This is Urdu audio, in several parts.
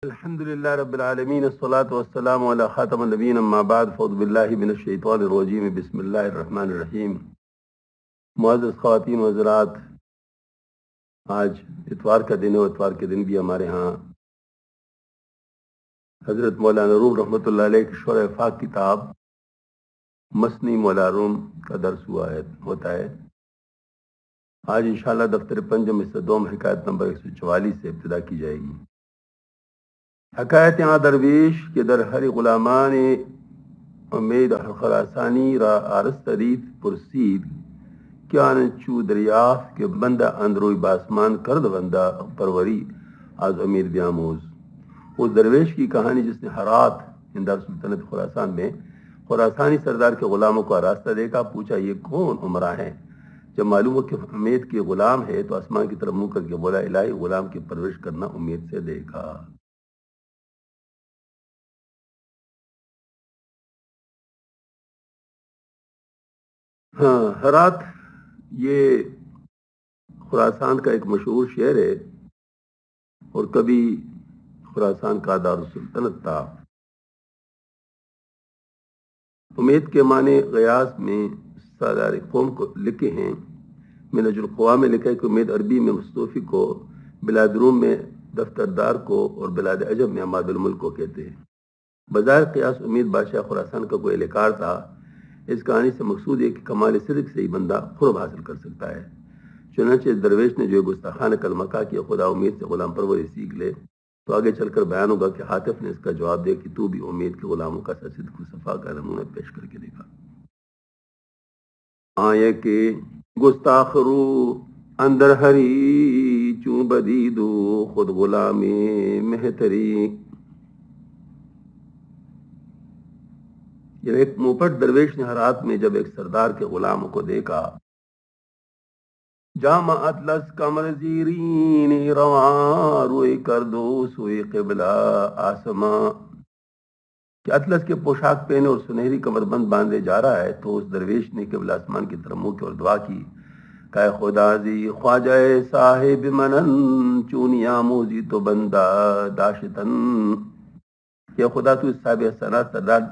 الحمد للہ رب العالمین الصلاۃ والسلام علی خاتم النبیین اما بعد فاعوذ باللہ من الشیطان الرجیم بسم اللہ الرحمن الرحیم. معزز خواتین و حضرات، آج اتوار کا دن ہے. اتوار کے دن بھی ہمارے ہاں حضرت مولانا روم رحمۃ اللہ علیہ کی شرح فاق کتاب مثنی مولا روم کا درس ہوتا ہے. آج انشاءاللہ دفتر پنجم سے دوم حکایت نمبر 144 سے ابتدا کی جائے گی. حکایت یہاں درویش کے در ہری غلامان امید خراسانی را آرستریت پرسید کیا چو دریافت کہ بندہ اندروی باسمان کرد بندہ پروری از امید بیاموز. اس درویش کی کہانی جس نے ہرات ہندار سلطنت خراسان میں خراسانی سردار کے غلاموں کو آراستہ دیکھا، پوچھا یہ کون عمرہ ہیں؟ جب معلوم ہو کہ امید کے غلام ہے تو آسمان کی طرف منہ کر کے بولا الہی غلام کی پرورش کرنا امید سے دیکھا. ہاں، ہرات یہ خراسان کا ایک مشہور شہر ہے اور کبھی خراسان کا دارالسلطنت تھا. امید کے معنی غیاث میں سالار قوم کو لکھے ہیں. منہج القوا میں لکھا ہے کہ امید عربی میں مصطفی کو، بلاد روم میں دفتردار کو اور بلاد عجم میں عماد الملک کو کہتے ہیں. بظاہر قیاس امید بادشاہ خراسان کا کوئی اہلکار تھا. اس کہانی سے مقصود ہے کہ کمال صدق سے ہی بندہ قرب حاصل کر سکتا ہے. چنانچہ اس درویش نے جو گستاخانہ کلمہ کہا کہ خدا امید سے غلام پروری سیکھ لے، تو آگے چل کر بیان ہوگا کہ حاطف نے اس کا جواب دیا کہ تو بھی امید کے غلاموں کا صدق و صفا کا نمونہ پیش کر کے دیکھا. آئے کہ گستاخرو اندر ہری چون بدیدو خود غلام مہتری. یہ ایک موپٹ درویش نے ہرات میں جب ایک سردار کے غلاموں کو دیکھا، جامع اطلس کمر زیرین رواں روئی کردو سوئی قبلہ آسماں، کہ اطلس کے پوشاک پہنے اور سنہری کمر بند باندھے جا رہا ہے. تو اس درویش نے قبلہ آسمان کی طرف منہ کی اور دعا کی کہ خدا زی خواجہ صاحب منن چونی آموزی تو بندہ داشتن، کہ خدا تو اس صاحب حسنات سردار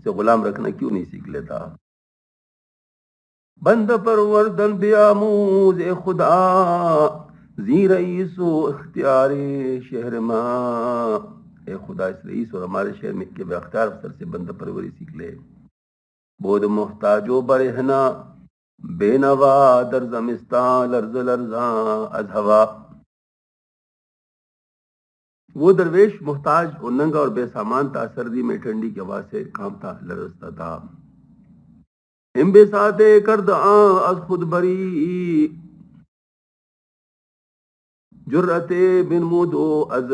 سے غلام رکھنا کیوں نہیں سیکھ لیتا؟ بند پروردن بیاموز اے خدا زی رئیس و اختیار شہر ماں، اے خدا اس رئیس اور ہمارے شہر میں کے بے اختیار افسر سے بند پروری سیکھ لے. بود محتاج و برہنا بے نوا در زمستان لرز لرزاں از ہوا. وہ درویش محتاج اور ننگا اور بے سامان تھا، سردی میں ٹھنڈی کی ہوا سے کانپتا لرزتا تھا. ہم بے ساتے کرد از خود بری جرت بن مودو از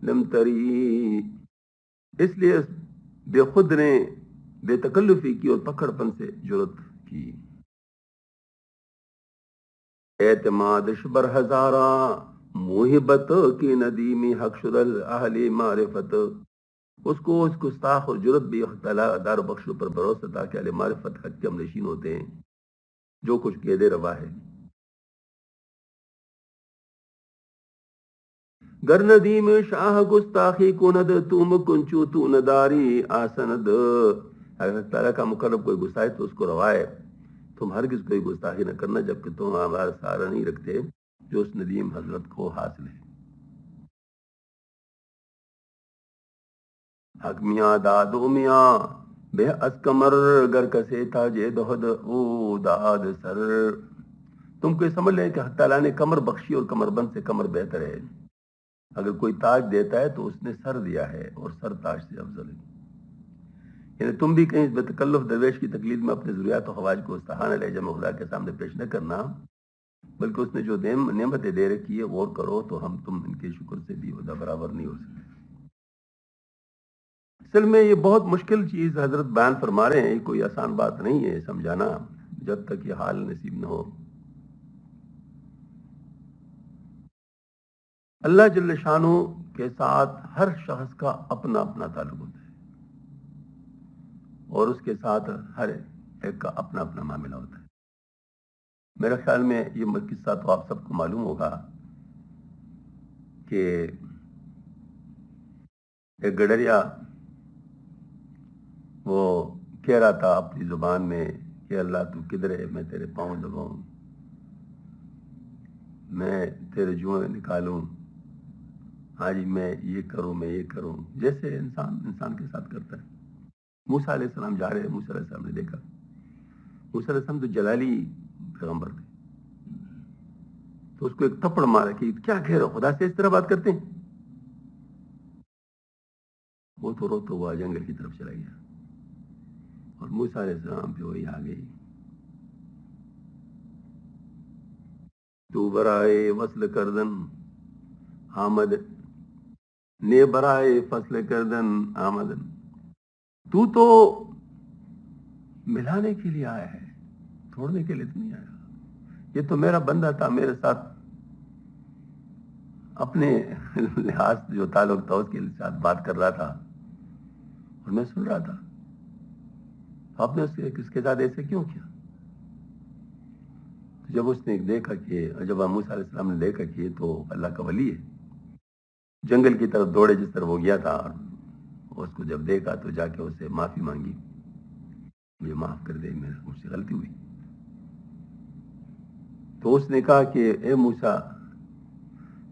لمتری. اس لیے بے خود نے بے تکلفی کی اور پکڑ پن سے جرت کی. اعتمادش بر ہزارہ محبت کی ندیمی حق شد اہل معرفت. اس کو اس گستاخ اور جرت بھی تعالیٰ دار و بخشو پر بھروسہ تھا کہ اہل معرفت حق کے ہم نشین ہوتے ہیں، جو کچھ کہہ دے روا ہے. گر ندیم شاہ گستاخی کند تم کنچو تو نداری آسند. اگر تعالیٰ کا مقرب کوئی گستاخی تو اس کو روا ہے، تم ہرگز کوئی گستاخی نہ کرنا جبکہ تم ہمارا سہارا نہیں رکھتے جو اس ندیم حضرت کو حاصل ہے. حق میاں دادو میاں بے از کمر گر کسے تھا جے دہد او داد سر. تم کو یہ سمجھ لیں کہ حق تعالیٰ نے کمر بخشی اور کمر بند سے کمر بہتر ہے. اگر کوئی تاج دیتا ہے تو اس نے سر دیا ہے اور سر تاج سے افضل ہے. یعنی تم بھی کہیں بے تکلف درویش کی تقلید میں اپنے ضروریات و خواہش کو استحانہ لہجہ خدا کے سامنے پیش نہ کرنا، بلکہ اس نے جو نعمتیں دے رکھی ہے غور کرو تو ہم تم ان کے شکر سے بھی عہدہ برابر نہیں ہو سکتے. اصل میں یہ بہت مشکل چیز حضرت بیان فرما رہے ہیں، یہ کوئی آسان بات نہیں ہے سمجھانا جب تک یہ حال نصیب نہ ہو. اللہ جل شانہ کے ساتھ ہر شخص کا اپنا اپنا تعلق ہوتا ہے اور اس کے ساتھ ہر ایک کا اپنا اپنا معاملہ ہوتا ہے. میرے خیال میں یہ قصہ تو آپ سب کو معلوم ہوگا کہ ایک گڈریا وہ کہہ رہا تھا اپنی زبان میں کہ اللہ تو کدھر ہے، میں تیرے پاؤں دباؤں، میں تیرے جوئیں نکالوں، ہاں جی میں یہ کروں، میں یہ کروں، جیسے انسان کے ساتھ کرتا ہے۔ موسیٰ علیہ السلام جا رہے، موسیٰ علیہ السلام نے دیکھا، موسیٰ علیہ السلام تو جلالی پیغمبر تھے، تو اس کو ایک تھپڑ مارا کہ کیا کہہ رہے ہو، خدا سے اس طرح بات کرتے ہیں؟ وہ تو روتا ہوا جنگل کی طرف چلا گیا، اور موسیٰ علیہ السلام پہ وہی آ گئی، تو برائے وصل کردن آمد، نے برائے فصل کردن آمدن، تو ملانے کے لیے آیا ہے، توڑنے کے لیے تو نہیں آیا۔ یہ تو میرا بندہ تھا، میرے ساتھ اپنے لحاظ جو تعلق تھا اس کے ساتھ بات کر رہا تھا اور میں سن رہا تھا، آپ نے اس کے ساتھ ایسے کیوں کیا؟ جب اس نے دیکھا کہ جب موسیٰ علیہ السلام نے دیکھا کہ یہ تو اللہ کا ولی ہے، جنگل کی طرف دوڑے جس طرح وہ گیا تھا، اور اس کو جب دیکھا تو جا کے اسے معافی مانگی، مجھے معاف کر دے، مجھ سے غلطی ہوئی۔ تو اس نے کہا کہ اے موسیٰ،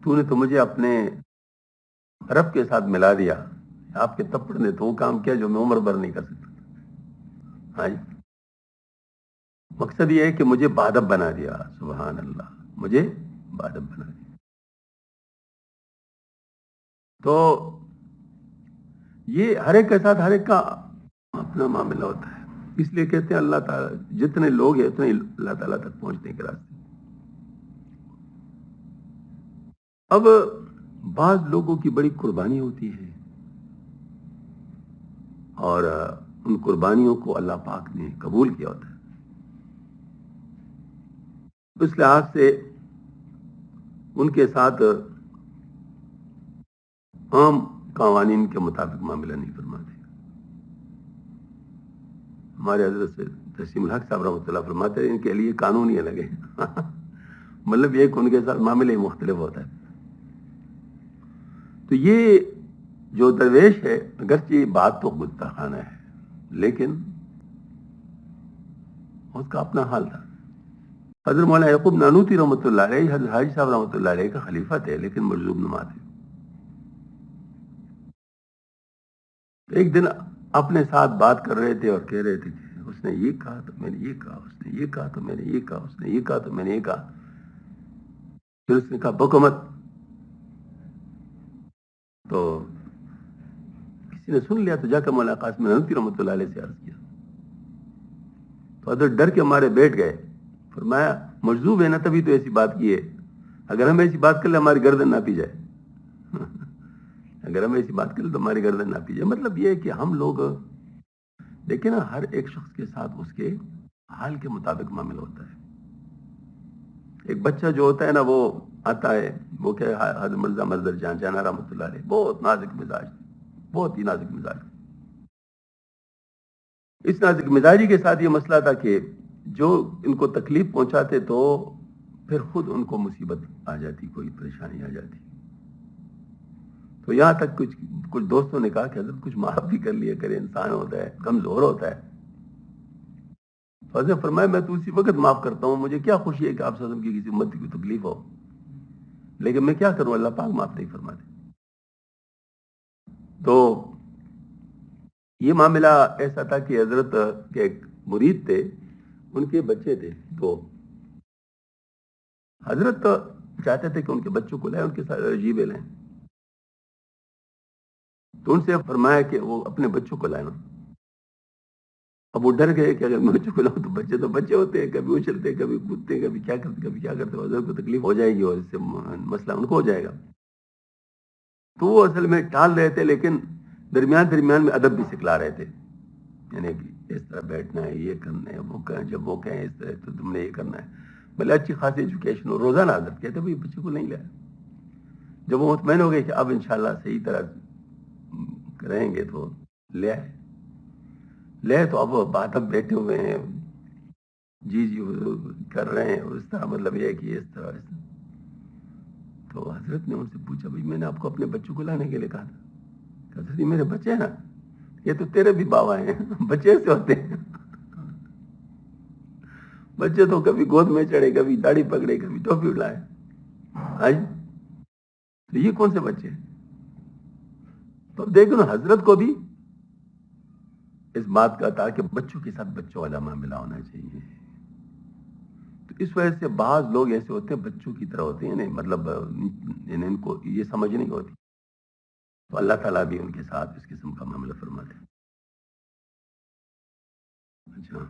تو نے تو مجھے اپنے رب کے ساتھ ملا دیا، آپ کے تپڑ نے تو وہ کام کیا جو میں عمر بھر نہیں کر سکتا۔ ہاں جی، مقصد یہ ہے کہ مجھے بادب بنا دیا، سبحان اللہ، مجھے بادب بنا دیا۔ تو یہ ہر ایک کے ساتھ ہر ایک کا اپنا معاملہ ہوتا ہے، اس لیے کہتے ہیں اللہ تعالیٰ جتنے لوگ ہیں اتنے اللہ تعالیٰ تک پہنچنے کے راستے۔ اب بعض لوگوں کی بڑی قربانی ہوتی ہے، اور ان قربانیوں کو اللہ پاک نے قبول کیا ہوتا ہے، اس لحاظ سے ان کے ساتھ عام قوانین کے مطابق معاملہ نہیں فرماتے۔ ہمارے حضرت سے تسلیم الحق صاحب رحمۃ اللہ فرماتے ہیں ان کے لیے قانون ہی الگ ہے مطلب یہ کہ ان کے ساتھ معاملہ ہی مختلف ہوتا ہے۔ تو یہ جو درویش ہے، اگرچہ بات تو گستاخانہ خانہ ہے، لیکن اس کا اپنا حال تھا۔ حضرت مولانا یعقوب نانوتوی رحمۃ اللہ علیہ حضرت حاجی صاحب رحمۃ اللہ علیہ کا خلیفہ تھے، لیکن مجذوب نما تھے۔ ایک دن اپنے ساتھ بات کر رہے تھے اور کہہ رہے تھے کہ اس نے یہ کہا تو میں نے یہ کہا، اس نے یہ کہا تو میں نے یہ کہا، اس نے یہ کہا تو میں نے یہ کہا، پھر اس نے کہا بکو مت۔ تو کسی نے سن لیا تو جا کر مولانا قاسم نانوتوی رحمۃ اللہ علیہ سے عرض کیا، تو حضرت ڈر کے ہمارے بیٹھ گئے، فرمایا مجذوب ہے نا تبھی تو ایسی بات کی ہے، اگر ہم ایسی بات کر لیں ہماری گردن نہ پی جائے اگر ہم ایسی بات کریں تو ہماری گردن نہ پی جائے۔ مطلب یہ ہے کہ ہم لوگ دیکھیں نا، ہر ایک شخص کے ساتھ اس کے حال کے مطابق معاملہ ہوتا ہے۔ ایک بچہ جو ہوتا ہے نا، وہ آتا ہے، وہ کہ حضرت مرزا مظہر جان جانا رحمۃ اللہ علیہ بہت نازک مزاج، بہت ہی نازک مزاج۔ اس نازک مزاجی کے ساتھ یہ مسئلہ تھا کہ جو ان کو تکلیف پہنچاتے تو پھر خود ان کو مصیبت آ جاتی، کوئی پریشانی آ جاتی۔ تو یہاں تک کچھ دوستوں نے کہا کہ حضرت کچھ معاف بھی کر لیا کرے، انسان ہوتا ہے، کمزور ہوتا ہے۔ تو حضرت نے فرمایا میں تو اسی وقت معاف کرتا ہوں، مجھے کیا خوشی ہے کہ آپ صلی اللہ علیہ وسلم کی کسی امت کی تکلیف ہو، لیکن میں کیا کروں، اللہ پاک معاف نہیں فرماتے۔ تو یہ معاملہ ایسا تھا کہ حضرت کے ایک مرید تھے، ان کے بچے تھے، تو حضرت چاہتے تھے کہ ان کے بچوں کو لائیں، ان کے ساتھ عجیبے لائیں، تو ان سے فرمایا کہ وہ اپنے بچوں کو لائیں۔ اب وہ ڈر گئے کہ اگر میں بچوں کو لاؤں تو بچے ہوتے ہیں، کبھی اچھلتے، کبھی کودتے، کبھی کیا کرتے، حضرت کو تکلیف ہو جائے گی اور اس سے مسئلہ ان کو ہو جائے گا۔ تو وہ اصل میں ٹال رہے تھے، لیکن درمیان میں ادب بھی سکھلا رہے تھے، یعنی کہ اس طرح بیٹھنا ہے، یہ کرنا ہے، وہ کہیں، جب وہ کہیں اس طرح تو تم نے یہ کرنا ہے، بھلے اچھی خاصی ایجوکیشن ہو۔ روزانہ حضرت کہتے بھائی بچے کو نہیں لایا۔ جب وہ مطمئن ہو گئے کہ اب انشاءاللہ صحیح طرح رہیں گے تو لے تو اب بات اب بیٹھے ہوئے ہیں، جی کر رہے ہیں، اور اس طرح مطلب یہ ہے کہ اس طرح۔ تو حضرت نے ان سے پوچھا بھائی میں نے آپ کو اپنے بچوں کو لانے کے لیے کہا تھا؟ حضرت میرے بچے ہیں نا، یہ تو تیرے بھی بابا ہیں، بچے سے ہوتے ہیں، بچے تو کبھی گود میں چڑھے، کبھی داڑھی پکڑے، کبھی ٹوپی اڑائے، تو یہ کون سے بچے؟ تو دیکھو نا، حضرت کو بھی اس بات کا تھا کہ بچوں کے ساتھ بچوں والا معاملہ ہونا چاہیے. تو اس وجہ سے بعض لوگ ایسے ہوتے ہیں بچوں کی طرح ہوتے ہیں، نہیں مطلب ان کو یہ سمجھ نہیں ہوتی، تو اللہ تعالیٰ بھی ان کے ساتھ اس قسم کا معاملہ فرماتے ہیں. اچھا،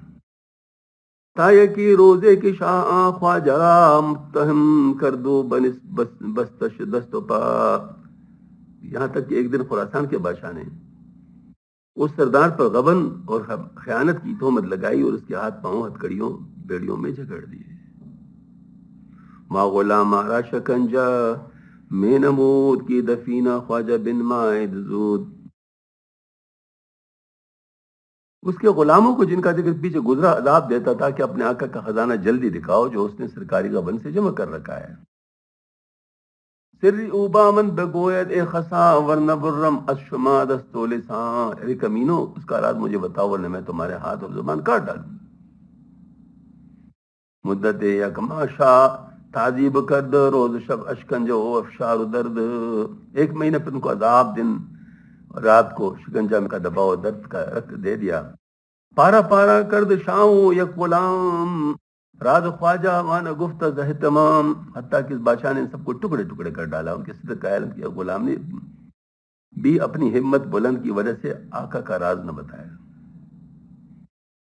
تایا کہ روزے کی شاہ خواجہ متہم کر دو بستش دست و پا. یہاں تک کہ ایک دن خراسان کے بادشاہ نے اس سردار پر غبن اور خیانت کی تہمت لگائی اور اس کے ہاتھ پاؤں ہتھکڑیوں بیڑیوں میں جکڑ دیے. ما غلام مارا شکنجا میں نمود کی دفینہ خواجہ بن مائد زود. اس کے غلاموں کو جن کا ذکر پیچھے گزرا عذاب دیتا تھا کہ اپنے آقا کا خزانہ جلدی دکھاؤ جو اس نے سرکاری غبن سے جمع کر رکھا ہے. سری اوبامن بگوید اے خسا ورنہ برم اشما دستو لسان. ارے کمینو، اس کا راز مجھے بتاؤ ورنہ میں تمہارے ہاتھ اور زبان کاٹ ڈالوں. مدت یکماشا تعذیب کرد روز شب اشکنج و افشار درد. 1 مہینہ پھر ان کو عذاب، دن رات کو شکنجہ کا دباؤ درد کا رکھ دے دیا. پارا پارا کرد شاؤں یک غلام راز خواجہ مانا گفت زہ تمام. حتیٰ کہ اس بادشاہ نے سب کو ٹکڑے ٹکڑے کر ڈالا. ان کے صدق کا علم کیا، غلام نے بھی اپنی ہمت بلند کی وجہ سے آقا کا راز نہ بتایا.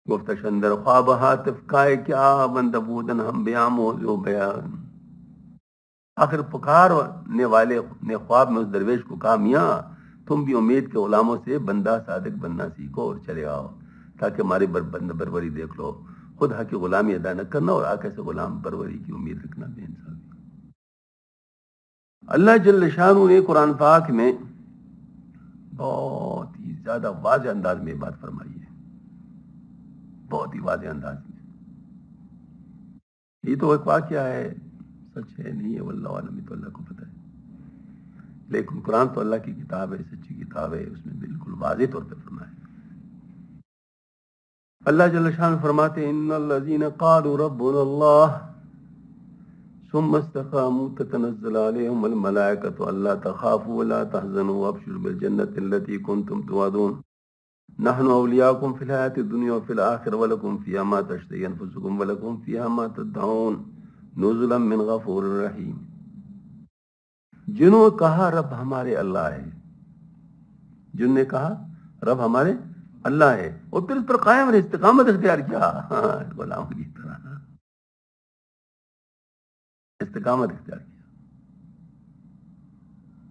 گفت شندر خواب ہاتف کائے کیا بند بودن ہم بیام ہو بیان. آخر پکارنے والے نے خواب میں اس درویش کو کہا، میاں تم بھی امید کے غلاموں سے بندہ صادق بننا سیکھو اور چلے آؤ تاکہ ہماری بربری دیکھ لو. خود حق کی غلامی ادا نہ کرنا اور آقا سے غلام پروری کی امید رکھنا بے انصافی. اللہ جل شانہ نے قرآن پاک میں بہت ہی زیادہ واضح انداز میں بات فرمائی ہے، بہت ہی واضح انداز میں. یہ تو ایک واقعہ ہے، سچ ہے نہیں ہے واللہ عالم، تو اللہ کو پتہ ہے، لیکن قرآن تو اللہ کی کتاب ہے، سچی کتاب ہے، اس میں بالکل واضح طور پہ فرمایا ہے. اللہ جل شانہ فرماتے ہیں ان الذین قالوا ربنا اللہ ثم استقاموا تتنزل علیہم الملائکۃ الا تخافوا ولا تحزنوا وابشروا بالجنۃ التي كنتم توعدون نحن اولیاؤکم فی الحیاۃ الدنیا وفی الآخرہ ولکم فیہا ما تشتہی انفسکم ولکم فیہا ما تدعون نزلا من غفور رحیم. جنہوں کہا رب ہمارے اللہ ہے، جن نے کہا رب ہمارے اللہ ہے اور پھر اس پر قائم رہے، استقامت اختیار کیا، غلام کی طرح استقامت اختیار کیا،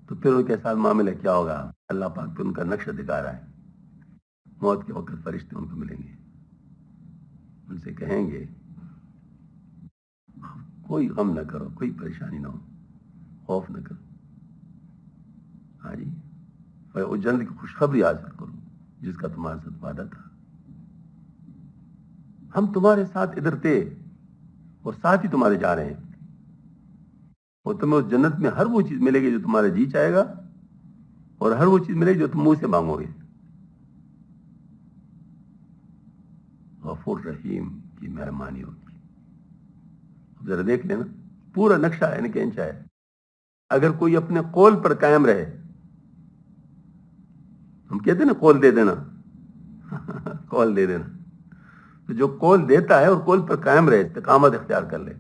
تو پھر ان کے ساتھ معاملہ کیا ہوگا؟ اللہ پاک پہ ان کا نقشہ دکھا رہا ہے. موت کے وقت فرشتے ان کو ملیں گے، ان سے کہیں گے کوئی غم نہ کرو، کوئی پریشانی نہ ہو، خوف نہ کرو، ہاں جی، اور جنت کی خوشخبری حاصل کرو جس کا تمہارے ساتھ وعدہ تھا. ہم تمہارے ساتھ ادھر تھے اور ساتھ ہی تمہارے جا رہے ہیں، اور تمہیں اس جنت میں ہر وہ چیز ملے گی جو تمہارا جی چاہے گا، اور ہر وہ چیز ملے گی جو تم منہ سے مانگو گے. غفور رحیم کی مہربانی ہوگی. اب ذرا دیکھ لینا پورا نقشہ ہے، کہ انشاء ہے. اگر کوئی اپنے قول پر قائم رہے، ہم کہتے ہیں نا قول دے دینا قول دے دینا، تو جو قول دیتا ہے اور قول پر قائم رہے، استقامت اختیار کر لے،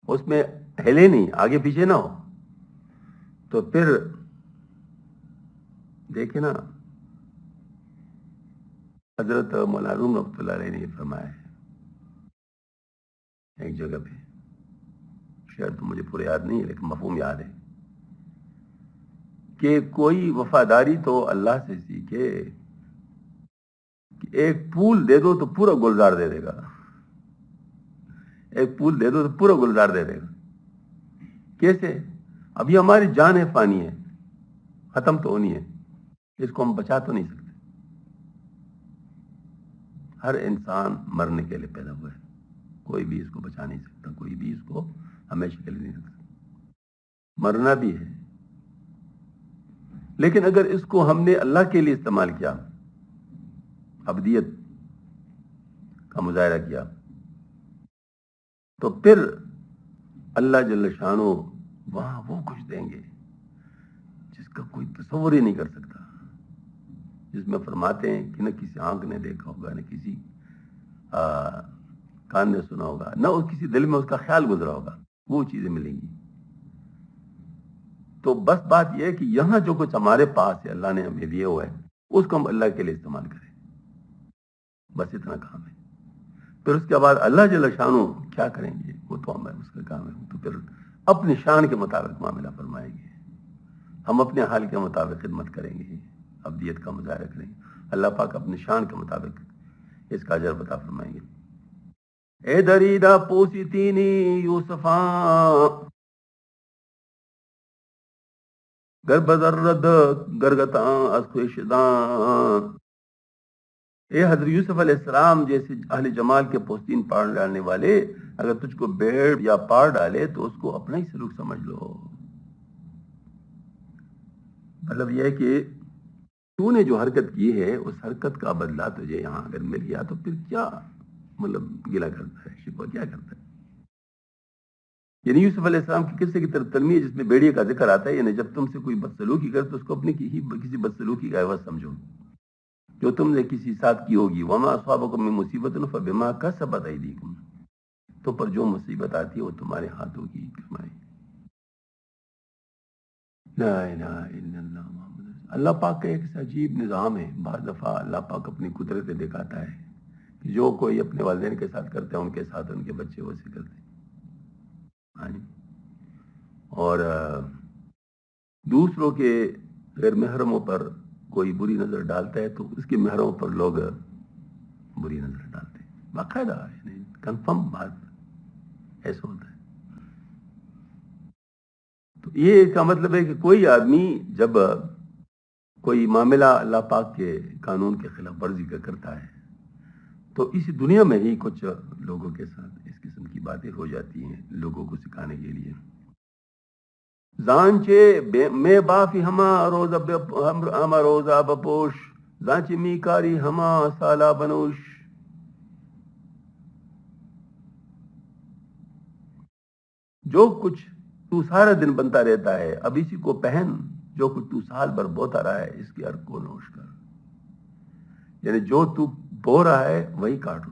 اس میں ہلے نہیں، آگے پیچھے نہ ہو، تو پھر دیکھیں نا حضرت مولانا روم رحمۃ اللہ علیہ نے فرمایا ہے ایک جگہ پہ، شاید تو مجھے پورے یاد نہیں ہے لیکن مفہوم یاد ہے، کہ کوئی وفاداری تو اللہ سے سیکھے کہ ایک پھول دے دو تو پورا گلزار دے دے گا، ایک پھول دے دو تو پورا گلزار دے دے گا. کیسے؟ اب یہ ہماری جان ہے، فانی ہے، ختم تو ہونی ہے، اس کو ہم بچا تو نہیں سکتے. ہر انسان مرنے کے لیے پیدا ہوا ہے، کوئی بھی اس کو بچا نہیں سکتا، کوئی بھی اس کو ہمیشہ کے لیے نہیں رکھ سکتا. مرنا بھی ہے، لیکن اگر اس کو ہم نے اللہ کے لیے استعمال کیا، عبدیت کا مظاہرہ کیا، تو پھر اللہ جل شانہ وہاں وہ کچھ دیں گے جس کا کوئی تصور ہی نہیں کر سکتا، جس میں فرماتے ہیں کہ نہ کسی آنکھ نے دیکھا ہوگا، نہ کسی کان نے سنا ہوگا، نہ کسی دل میں اس کا خیال گزرا ہوگا، وہ چیزیں ملیں گی۔ تو بس بات یہ ہے کہ یہاں جو کچھ ہمارے پاس ہے، اللہ نے ہمیں دیے ہوا ہے، اس کو ہم اللہ کے لیے استعمال کریں، بس اتنا کام ہے۔ پھر اس کے بعد اللہ جل شانہ کیا کریں گے وہ تو ہمیں اس کا کام ہے، تو پھر اپنی شان کے مطابق معاملہ فرمائیں گے، ہم اپنے حال کے مطابق خدمت کریں گے، عبدیت کا مظاہرہ کریں گے، اللہ پاک اپنی شان کے مطابق اس کا اجر عطا فرمائیں گے۔ اے دریدہ پوسیتینی یوسفاں گر بذرد گرگتاں از خویشداں، اے حضرت یوسف علیہ السلام جیسے اہل جمال کے پوستین پاڑ ڈالنے والے، اگر تجھ کو بیڑ یا پاڑ ڈالے تو اس کو اپنا ہی سلوک سمجھ لو۔ مطلب یہ ہے کہ تو نے جو حرکت کی ہے اس حرکت کا بدلہ تجھے یہاں اگر مل گیا تو پھر کیا مطلب گلہ کرتا ہے، شکوہ کیا کرتا ہے؟ یعنی یوسف علیہ السلام کی قصے کی طرف تلمی ہے جس میں بیڑیے کا ذکر آتا ہے، یعنی جب تم سے کوئی بدسلوکی کرے تو اس کو اپنی کسی بدسلوکی کا عوض سمجھو جو تم نے کسی ساتھ کی ہوگی۔ وما اصابکم من مصیبت فبما کسبت ایدیکم، تو پر جو مصیبت آتی ہے وہ تمہارے ہاتھوں کی کمائی۔ لا الہ الا اللہ محمد رسول اللہ۔ اللہ پاک کا ایک عجیب نظام ہے، بعض دفعہ اللہ پاک اپنی قدرت دکھاتا ہے کہ جو کوئی اپنے والدین کے ساتھ کرتا ہے ان کے ساتھ ان کے بچے ویسے کرتے ہیں، اور دوسروں کے غیر محرموں پر کوئی بری نظر ڈالتا ہے تو اس کے محرموں پر لوگ بری نظر ڈالتے ہیں، باقاعدہ یعنی کنفرم بات ایسا ہوتا ہے۔ تو یہ کا مطلب ہے کہ کوئی آدمی جب کوئی معاملہ اللہ پاک کے قانون کے خلاف ورزی کا کرتا ہے تو اسی دنیا میں ہی کچھ لوگوں کے ساتھ اس قسم کی باتیں ہو جاتی ہیں لوگوں کو سکھانے کے لیے۔ زانچے میں بافی ہما روزہ بپوش، زانچے می کاری ہما سالہ بنوش، جو کچھ تو سارا دن بنتا رہتا ہے اب اسی کو پہن، جو کچھ تو سال بھر بوتا رہا ہے اس کی ہر کو نوش کر، یعنی جو تو بو رہا ہے وہی کاٹو،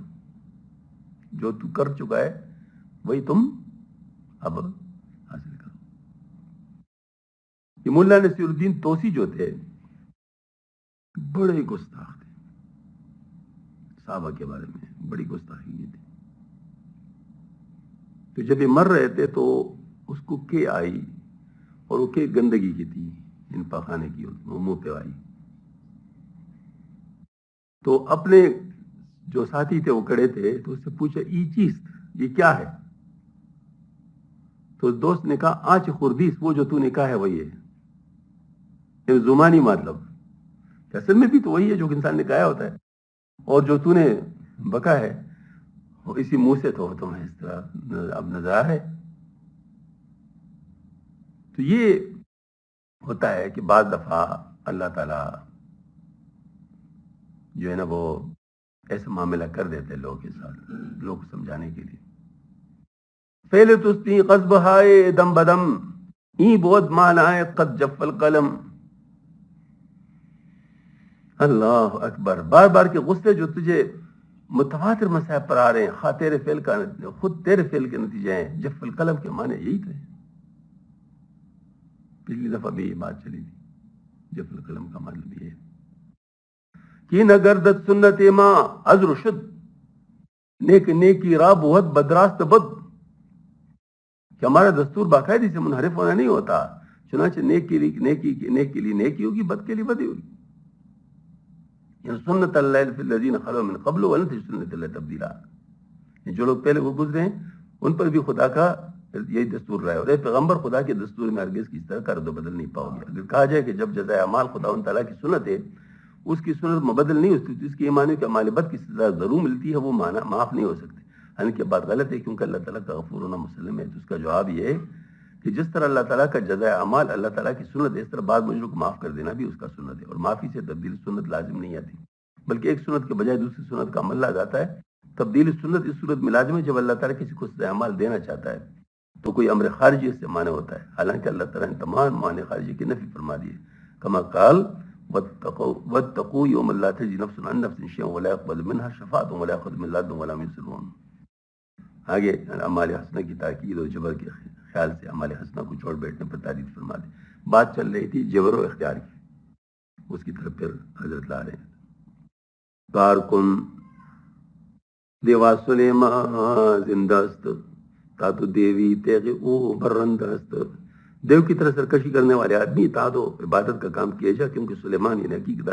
جو تو کر چکا ہے وہی تم اب حاصل کرو۔ یہ مولا نصیر الدین توسی جو تھے بڑے گستاخ تھے، صحابہ کے بارے میں بڑی گستاخی کی تھی۔ تو جب یہ مر رہے تھے تو اس کو کے آئی اور وہ کے گندگی کی تھی، ان پاخانے کی وہ منہ پہ آئی، تو اپنے جو ساتھی تھے وہ کڑے تھے تو اس سے پوچھا ای چیز یہ کیا ہے؟ تو اس دوست نے کہا آنچ خوردیس، وہ جو تو نے کہا ہے وہی ہے، یہ زمانی مطلب اصل میں بھی تو وہی ہے جو انسان نے کہا ہوتا ہے، اور جو تو نے بکا ہے وہ اسی منہ سے تو تمہیں اس طرح اب نظر آ ہے۔ تو یہ ہوتا ہے کہ بعض دفعہ اللہ تعالیٰ جو ہے نا وہ ایسا معاملہ کر دیتے لوگوں کے ساتھ، لوگ کو سمجھانے کے لیے۔ فیل تستی قصب ہائے دم بدم ای بود مانائے قد جف القلم۔ اللہ اکبر، بار بار کے غصے جو تجھے متواتر مسائل پر آ رہے ہیں، خواہ تیرے فعل کا خود تیرے فعل کے نتیجے ہیں۔ جف القلم کے معنی یہی تھے، پچھلی دفعہ بھی یہ بات چلی تھی، جف القلم کا مطلب یہ ہے کہ نگردت سنت ما از رشد، نیکی راہ بہت بدراست بد، کہ ہمارا دستور باقاعدگی سے منحرف ہونا نہیں ہوتا، چنانچہ نیک کے لیے نیکی ہوگی، بد کے لیے بدی ہوگی۔ یعنی سنت اللہ فی الذین خلو من قبل ولن تجد سنت اللہ تبدیلا، جو لوگ پہلے وہ گزرے ہیں ان پر بھی خدا کا یہی دستور رہا ہے، اور اے پیغمبر خدا کے دستور میں ہرگز کسی طرح کا رد و بدل نہیں پاؤ گے۔ اگر کہا جائے کہ جب جزائے اعمال خدا ان تعالیٰ کی سنت ہے، اس کی سنت مبدل نہیں ہو سکتی، اس کی ایمانی کے اعمال بد کی سزا ضرور ملتی ہے، وہ معنی معاف نہیں ہو سکتے۔ ان کی بات غلط ہے کیونکہ اللہ تعالیٰ کا غفور و مسلم ہے۔ تو اس کا جواب یہ ہے کہ کہ جس طرح اللہ تعالیٰ کا جزائے اعمال اللہ تعالیٰ کی سنت ہے، اس طرح بعض مجرموں کو معاف کر دینا بھی اس کا سنت ہے، اور معافی سے تبدیل سنت لازم نہیں آتی، بلکہ ایک سنت کے بجائے دوسری سنت کا عمل لا جاتا ہے۔ تبدیل سنت اس صورت میں لازم ہے جب اللہ تعالیٰ کسی کو سزائے اعمال دینا چاہتا ہے تو کوئی امر خارجی اس سے مانع ہوتا ہے، حالانکہ اللہ تعالیٰ نے تمام مانع خارجی کی نفی فرما دی ہے، کما قال واتقوا یوما لا تجزی نفس عن نفس شیئا ولا يقبل منها شفاعۃ ولا يأخذ من لدن ولا هم ينصرون۔ آگے اعمال حسنہ کی تاکید اور جبر کے خیال سے اعمال حسنہ کو چھوڑ بیٹھنے پر تاکید فرما دی۔ بات چل رہی تھی جبر و اختیار کی، اس کی طرف پھر حضرت لا رہے ہیں۔ کارکن دیوا سلیما زندہ است تا تو دیوی تیغ او برند است، دیو کی طرح سرکشی کرنے والے آدمی اطاعت و عبادت کا کام کیا جا، کیونکہ سلیمان یعنی حقیقت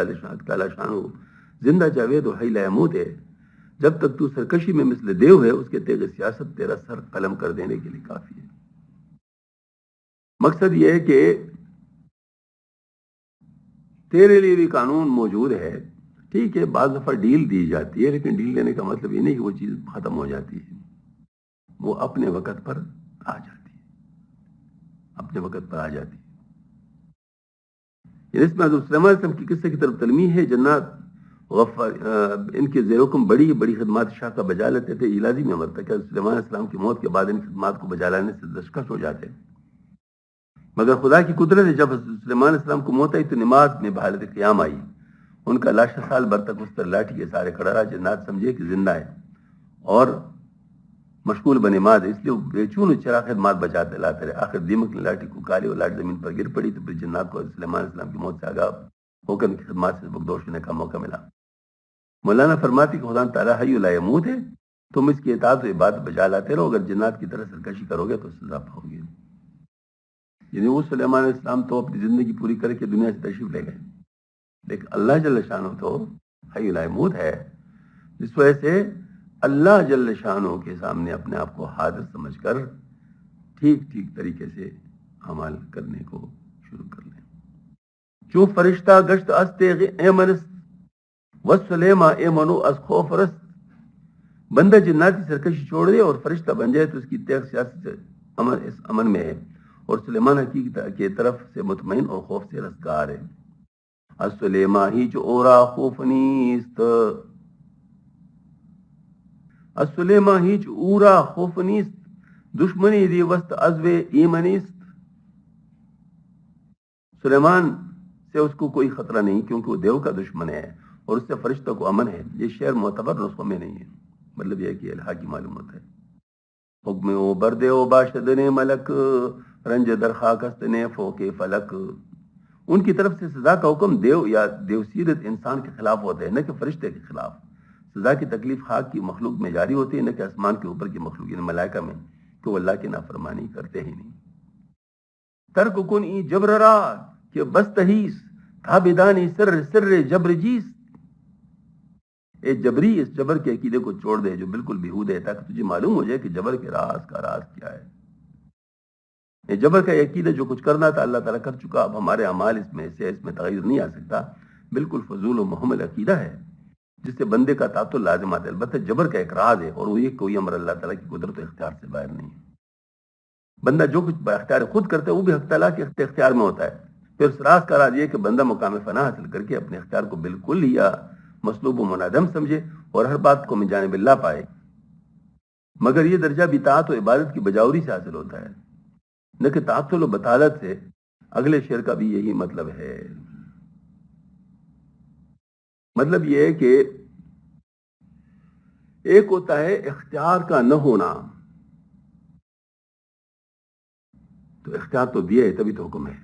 تعالی شان زندہ جاوید و حی لا یموت ہے، جب تک تو سرکشی میں مثل دیو ہے اس کے تیغ سیاست تیرا سر قلم کر دینے کے لیے کافی ہے۔ مقصد یہ ہے کہ تیرے لیے بھی قانون موجود ہے، ٹھیک ہے، بعض دفعہ ڈیل دی جاتی ہے، لیکن ڈیل دینے کا مطلب یہ نہیں کہ وہ چیز ختم ہو جاتی ہے، وہ اپنے وقت پر آ جاتی ہے، اپنے وقت پر آ جاتی ہے۔ اس میں حضرت سلیمان علیہ السلام کی قصے کی طرف تلمیح ہے۔ جنات غفار ان کے زیر حکم بڑی بڑی خدمات شاہ کا بجا لیتے تھے، یہ لازمی امر تھا کہ سلیمان علیہ السلام کی موت کے بعد ان خدمات کو بجا لانے سے دستکش ہو جاتے، مگر خدا کی قدرت ہے جب سلیمان علیہ السلام کو موت آئی تو نماز میں بحالت قیام آئی، ان کا لاشا سال بھر تک اس پر لاٹھی کے سارے کھڑا رہا، جنات سمجھے کہ زندہ ہے اور مشغول بنماز ہے، اس لیے وہ بے چون چرا خدمات بچاتے لاتے رہے۔ آخر دیمک نے لاٹھی کو کالی اور لاٹھی زمین پر گر پڑی تو پھر جنات کو سلیمان علیہ السلام کی موت سے آگاہ ہو کر ان کی خدمات سے بخدوش ہونے کا موقع ملا۔ مولانا فرماتی کہ خدا تعالیٰ حی لا یموت ہے، تم اس کی اطاعت و عبادت بجا لاتے رہو، اگر جنات کی طرح سرکشی کرو گے تو سزا پاؤ گے۔ یعنی وہ سلیمان علیہ السلام تو اپنی زندگی پوری کر کے دنیا سے تشریف لے گئے، لیکن اللہ جل شانہ تو حی لا یموت ہے، جس وجہ سے اللہ جل شانہ کے سامنے اپنے آپ کو حاضر سمجھ کر ٹھیک ٹھیک طریقے سے عمل کرنے کو شروع کر لیں۔ چوں فرشتہ گشت از تیغ ایمنست و سلیما ایمنو از خوف رست، بندہ جناتی سرکشی چھوڑ دے اور فرشتہ بن جائے تو اس کی تیغ سیاست سے اس امن میں ہے، اور سلیمان حقیقت کی طرف سے مطمئن اور خوف سے رستگار ہے۔ از سلیما ہی جو اورا خوف نیست، از سلیما ہی جو اورا خوف نیست، دشمنی دی وسط ازو ایمنیست، سلیمان سے اس کو کوئی خطرہ نہیں کیونکہ وہ دیو کا دشمن ہے اور اس سے فرشتہ کو امن ہے۔ یہ شعر معتبر نسخوں میں نہیں ہے، مطلب یہ ہے کہ الہا کی معلومات ہے۔ حکم او بردے او باشد نے ملک، رنج در خاکست نے فوق فلک، ان کی طرف سے سزا کا حکم دیو یا دیو سیرت انسان کے خلاف ہوتا ہے، نہ کہ فرشتے کے خلاف۔ سزا کی تکلیف خاک کی مخلوق میں جاری ہوتی ہے، نہ کہ آسمان کے اوپر کی مخلوق یعنی ملائکہ میں، کہ وہ اللہ کی نافرمانی کرتے ہی نہیں۔ ترک کن ای جبر را کہ بستہیس تابدانی سر سر جبر جیس، اے جبری اس جبر کے عقیدے کو چھوڑ دے جو بالکل بیہودہ ہے، تاکہ تجھے معلوم ہو جائے کہ جبر کے راز کا راز کیا ہے۔ یہ جبر کا عقیدہ جو کچھ کرنا تھا اللہ تعالیٰ کر چکا، اب ہمارے اعمال اس میں تغیر نہیں آ سکتا، بالکل فضول و محمل عقیدہ ہے جس سے بندے کا تعطل لازم آتا ہے۔ البتہ جبر کا ایک راز ہے اور وہ یہ کوئی امر اللہ تعالیٰ کی قدرت و اختیار سے باہر نہیں ہے۔ بندہ جو کچھ اختیار خود کرتا ہے وہ بھی حق تعالیٰ کے اختیار میں ہوتا ہے۔ پھر اس راز کا راز یہ کہ بندہ مقام فنا حاصل کر کے اپنے اختیار کو بالکل یا مسلوب و منادم سمجھے اور ہر بات کو من جانب اللہ پائے، مگر یہ درجہ بھی طاعت و عبادت کی بجاوری سے حاصل ہوتا ہے، نہ کہ تعطل و بطالت سے۔ اگلے شعر کا بھی یہی مطلب ہے۔ مطلب یہ ہے کہ ایک ہوتا ہے اختیار کا نہ ہونا، تو اختیار تو دیا ہے تبھی تو حکم ہے،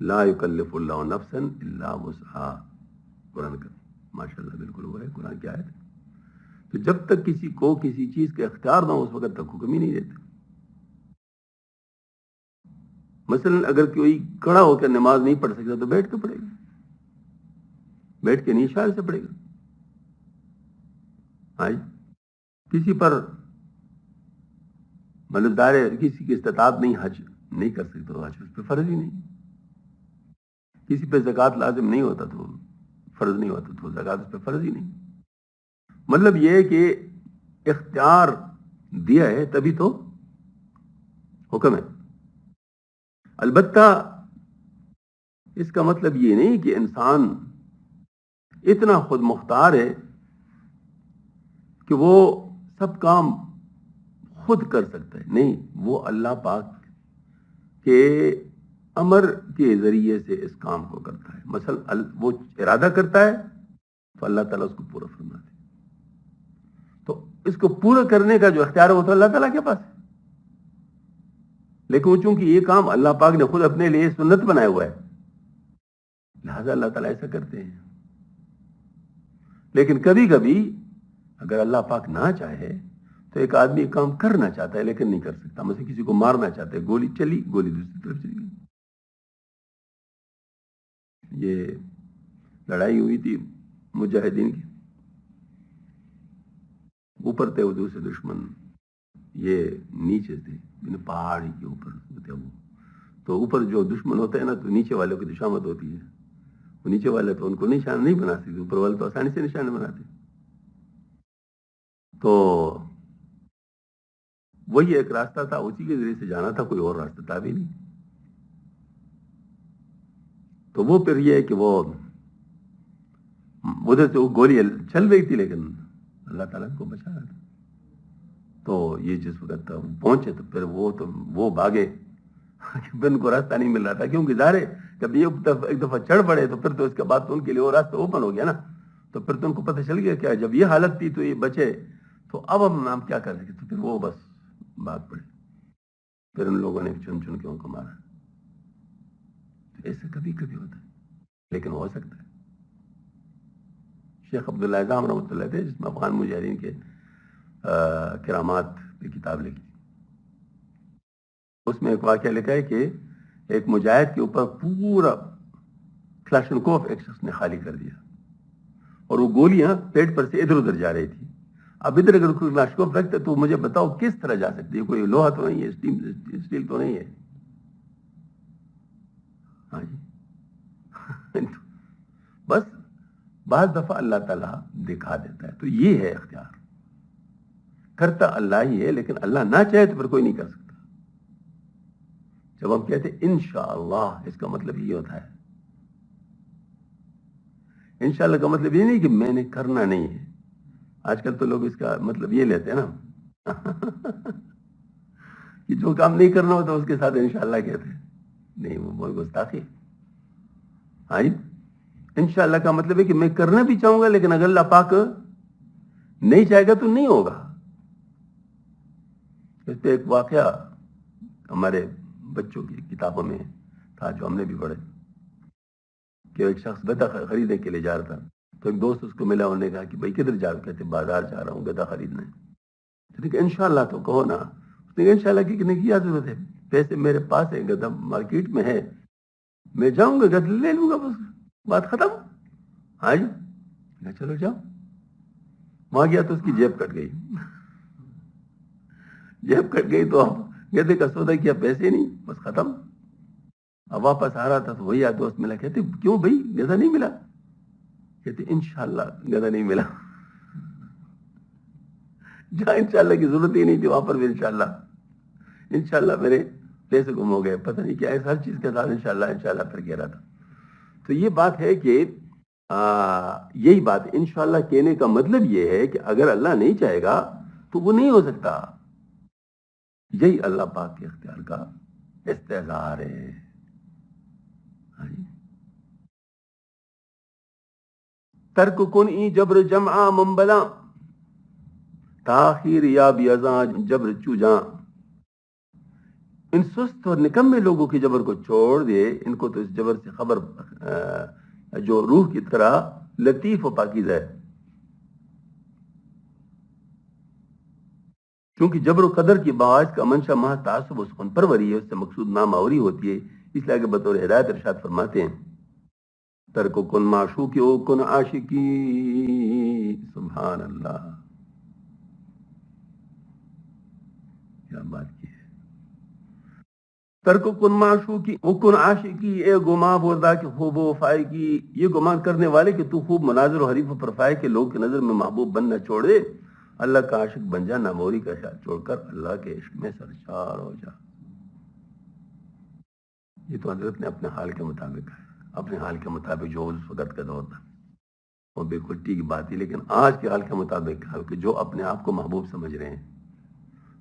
لا یکلف اللہ نفسا الا وسعها، قرآن کا ماشاءاللہ بالکل وہ ہے قرآن کی آیت۔ تو جب تک کسی کو کسی چیز کا اختیار نہ ہو اس وقت تک حکم ہی نہیں دیتے۔ مثلا اگر کوئی کھڑا ہو کر نماز نہیں پڑھ سکتا تو بیٹھ کے پڑھے گا، بیٹھ کے نہیں اشارے سے پڑھے گا۔ کسی پر مطلب دائرے کسی کی استطاعت نہیں حج نہیں کر سکتا تو حج اس پہ فرض ہی نہیں، کسی پہ زکوٰۃ لازم نہیں ہوتا تو فرض نہیں ہوتا تو زکوٰۃ اس پہ فرض ہی نہیں۔ مطلب یہ ہے کہ اختیار دیا ہے تبھی تو حکم ہے. البتہ اس کا مطلب یہ نہیں کہ انسان اتنا خود مختار ہے کہ وہ سب کام خود کر سکتا ہے. نہیں، وہ اللہ پاک کے امر کے ذریعے سے اس کام کو کرتا ہے. مثلا وہ ارادہ کرتا ہے تو اللہ تعالیٰ اس کو پورا فرماتے ہیں. تو اس کو پورا کرنے کا جو اختیار ہے وہ تو اللہ تعالیٰ کے پاس ہے. لیکن وہ چونکہ یہ کام اللہ پاک نے خود اپنے لیے سنت بنایا ہوا ہے، لہذا اللہ تعالیٰ ایسا کرتے ہیں. لیکن کبھی کبھی اگر اللہ پاک نہ چاہے تو ایک آدمی ایک کام کرنا چاہتا ہے لیکن نہیں کر سکتا. مثلا کسی کو مارنا چاہتا ہے، گولی چلی، گولی دوسری طرف چلی گئی. یہ لڑائی ہوئی تھی مجاہدین کی، اوپر تھے وہ دوسرے دشمن، یہ نیچے تھے، پہاڑی کے اوپر ہوتے وہ. تو اوپر جو دشمن ہوتے ہیں نا تو نیچے والوں کی دشامت ہوتی ہے. وہ نیچے والے تو ان کو نشان نہیں بنا سکتے، اوپر والے تو آسانی سے نشان بناتے. تو وہی ایک راستہ تھا، اسی کے ذریعے سے جانا تھا، کوئی اور راستہ تھا بھی نہیں. تو وہ پھر یہ ہے کہ وہ ادھر سے وہ گولی چل رہی تھی لیکن اللہ تعالیٰ کو بچا رہا تھا. تو یہ جس وقت پہنچے تو پھر وہ بھاگے. پھر ان کو راستہ نہیں مل رہا تھا، کیونکہ ظاہر ہے جب یہ ایک دفعہ چڑھ پڑے تو پھر تو اس کے بعد تو ان کے لیے وہ راستہ اوپن ہو گیا نا. تو پھر تو ان کو پتہ چل گیا کہ جب یہ حالت تھی تو یہ بچے، تو اب ہم کیا کر سکتے. تو پھر وہ بس بھاگ پڑے. پھر ان لوگوں نے چن چن کے ان کو مارا. تو ایسا کبھی کبھی ہوتا ہے لیکن ہو سکتا ہے. شیخ عبداللہ اعظم رحمۃ اللہ تھے جس میں افغان مجاہدین کے کرامات کی کتاب لکھی. اس میں ایک واقعہ لکھا ہے کہ ایک مجاہد کے اوپر پورا کلاشنکوف ایک شخص نے خالی کر دیا اور وہ گولیاں پیٹ پر سے ادھر ادھر جا رہی تھی. اب ادھر اگر کوئی کلاشنکوف رکھتے تو مجھے بتاؤ کس طرح جا سکتی ہے. کوئی لوہا تو نہیں ہے، اسٹیل تو نہیں ہے. ہاں جی. بس بعض دفعہ اللہ تعالیٰ دکھا دیتا ہے. تو یہ ہے اختیار، کرتا اللہ ہی ہے، لیکن اللہ نہ چاہے تو پھر کوئی نہیں کر سکتا. جب ہم کہتے ہیں انشاءاللہ، اس کا مطلب یہ ہوتا ہے. انشاءاللہ کا مطلب یہ نہیں کہ میں نے کرنا نہیں ہے. آج کل تو لوگ اس کا مطلب یہ لیتے ہیں نا کہ جو کام نہیں کرنا ہوتا اس کے ساتھ انشاءاللہ کہتے ہیں. نہیں، وہ بہت گستاخی. ہاں جی، انشاءاللہ کا مطلب ہے کہ میں کرنا بھی چاہوں گا لیکن اگر اللہ پاک نہیں چاہے گا تو نہیں ہوگا. اس پہ ایک واقعہ ہمارے بچوں کی کتابوں میں تھا جو ہم نے بھی پڑھے کہ ایک شخص گدھا خریدنے کے لیے جا رہا تھا. تو ایک دوست اس کو ملا، انہوں نے کہا کہ بھائی کدھر جا رہے؟ کہتے بازار جا رہا ہوں گدھا خریدنے. کہ انشاءاللہ تو کہو نا. اس نے کہا انشاءاللہ کی کیا ضرورت ہے، پیسے میرے پاس ہے، گدھا مارکیٹ میں ہے، میں جاؤں گا گدھا لے لوں گا، بس بات ختم. ہاں جی، چلو جاؤ. وہاں گیا تو اس کی جیب کٹ گئی. جیب کٹ گئی تو اب گدھے کا سودا کیا، پیسے نہیں، بس ختم. اب واپس آ رہا تھا تو وہی دوست ملا. کہتے کیوں بھائی گدھا نہیں ملا؟ کہتے انشاءاللہ گدھا نہیں ملا. جہاں انشاءاللہ کی ضرورت ہی نہیں تھی وہاں پر بھی انشاءاللہ میرے پیسے گم ہو گئے. پتہ نہیں کیا ہے، ہر چیز کے ساتھ انشاءاللہ پھر کہہ رہا تھا. تو یہ بات ہے کہ یہی بات انشاءاللہ کہنے کا مطلب یہ ہے کہ اگر اللہ نہیں چاہے گا تو وہ نہیں ہو سکتا. یہی اللہ پاک کے اختیار کا استظہار ہے. ترک کن ای جبر جمع منبلا، تاخیر یا بیازاں جبر چوجاں. ان سست اور نکمے لوگوں کی جبر کو چھوڑ دے. ان کو تو اس جبر سے خبر جو روح کی طرح لطیف و پاکیزہ ہے. کیونکہ جبر و قدر کی باعث کا منشا محض تعصب و سخن پروری ہے، اس سے مقصود ناموری ہوتی ہے. اس لیے کہ بطور ہدایت ارشاد فرماتے ہیں ترک کن معشوقی او کن عاشقی. سبحان اللہ، کیا بات کی ہے. ترک کن معشوقی او کن عاشقی، اے گمان بردہ کہ خوب و وفائی کی. یہ گمان کرنے والے کہ تو خوب مناظر و حریف و پرفائی کے لوگ کی نظر میں محبوب بننا چھوڑے، اللہ کا عاشق بن جا، ناموری کا خیال چھوڑ کر اللہ کے عشق میں سرشار ہو جا. یہ تو حضرت نے اپنے حال کے مطابق ہے، اپنے حال کے مطابق جو اس وقت کا دور تھا وہ بالکل ٹھیک بات ہے، لیکن آج کے حال کے مطابق کہ جو اپنے آپ کو محبوب سمجھ رہے ہیں